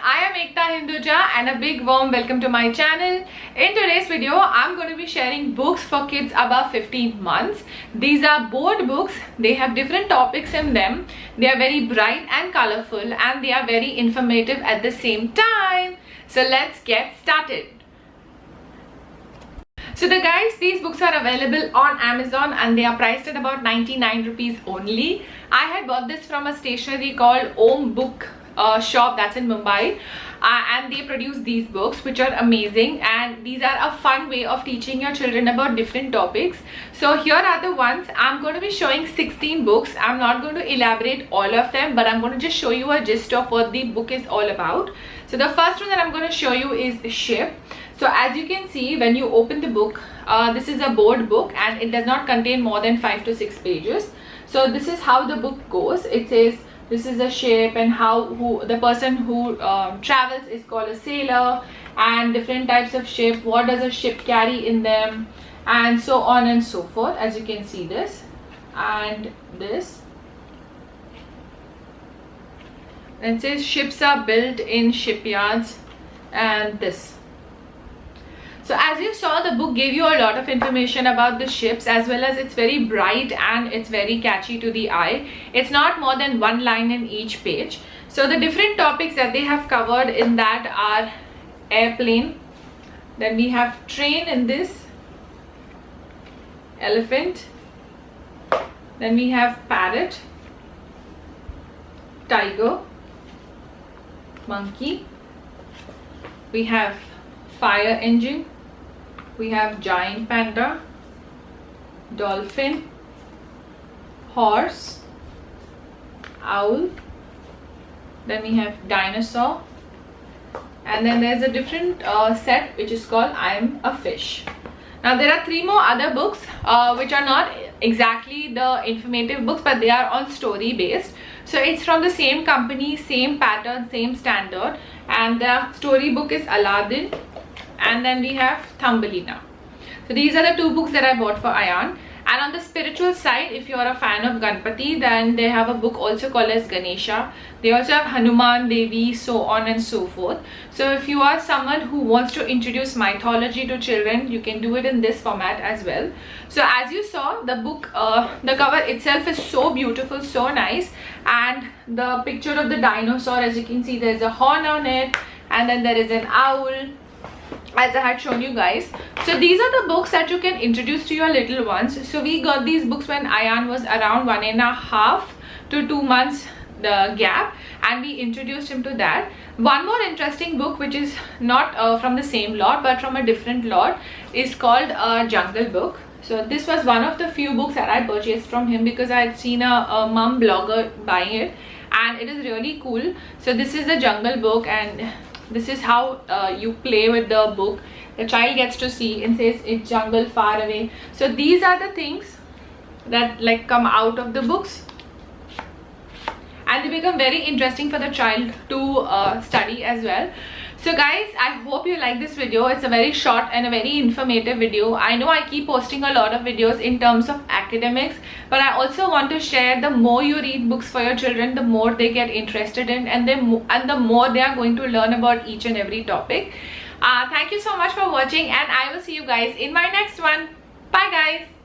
I am Ekta Hinduja and a big warm welcome to my channel. In today's video, I'm going to be sharing books for kids above 15 months. These are board books. They have different topics in them. They are very bright and colorful and they are very informative at the same time. So let's get started. So guys, these books are available on Amazon and they are priced at about 99 rupees only. I had bought this from a stationery called Om Book Shop that's in Mumbai, and they produce these books which are amazing, and these are a fun way of teaching your children about different topics. So here are the ones. I'm going to be showing 16 books. I'm not going to elaborate all of them, but I'm going to just show you a gist of what the book is all about. So the first one that I'm going to show you is the ship. So as you can see, when you open the book, this is a board book and it does not contain more than 5 to 6 pages. So this is how the book goes. It says this is a ship and the person who travels is called a sailor, and different types of ship, what does a ship carry in them, and so on and so forth. As you can see, this and this. And it says ships are built in shipyards, and this. So as you saw, the book gave you a lot of information about the ships, as well as it's very bright and it's very catchy to the eye. It's not more than one line in each page. So the different topics that they have covered in that are airplane, then we have train in this, elephant, then we have parrot, tiger, monkey, we have fire engine, we have giant panda, dolphin, horse, owl, then we have dinosaur, and then there's a different set which is called I am a fish. Now there are 3 more other books which are not exactly the informative books, but they are all story based. So it's from the same company, same pattern, same standard, and the story book is Aladdin, and then we have Thumbelina. So these are the 2 books that I bought for Ayan. And on the spiritual side, if you are a fan of Ganpati, then they have a book also called as Ganesha. They also have Hanuman, Devi, so on and so forth. So if you are someone who wants to introduce mythology to children, you can do it in this format as well. So as you saw, the book, the cover itself is so beautiful, so nice, and the picture of the dinosaur, as you can see, there's a horn on it, and then there is an owl, as I had shown you guys. So these are the books that you can introduce to your little ones. So we got these books when Ayan was around 1.5 to 2 months the gap, and we introduced him to that. One more interesting book, which is not from the same lot but from a different lot, is called Jungle Book. So this was one of the few books that I purchased from him because I had seen a mum blogger buying it, and it is really cool. So this is the Jungle Book, and this is how you play with the book. The child gets to see and says it's jungle far away. So these are the things that like come out of the books, and they become very interesting for the child to study as well. So guys, I hope you like this video. It's a very short and a very informative video. I know I keep posting a lot of videos in terms of academics, but I also want to share, the more you read books for your children, the more they get interested in, and the more they are going to learn about each and every topic. Thank you so much for watching, and I will see you guys in my next one. Bye guys.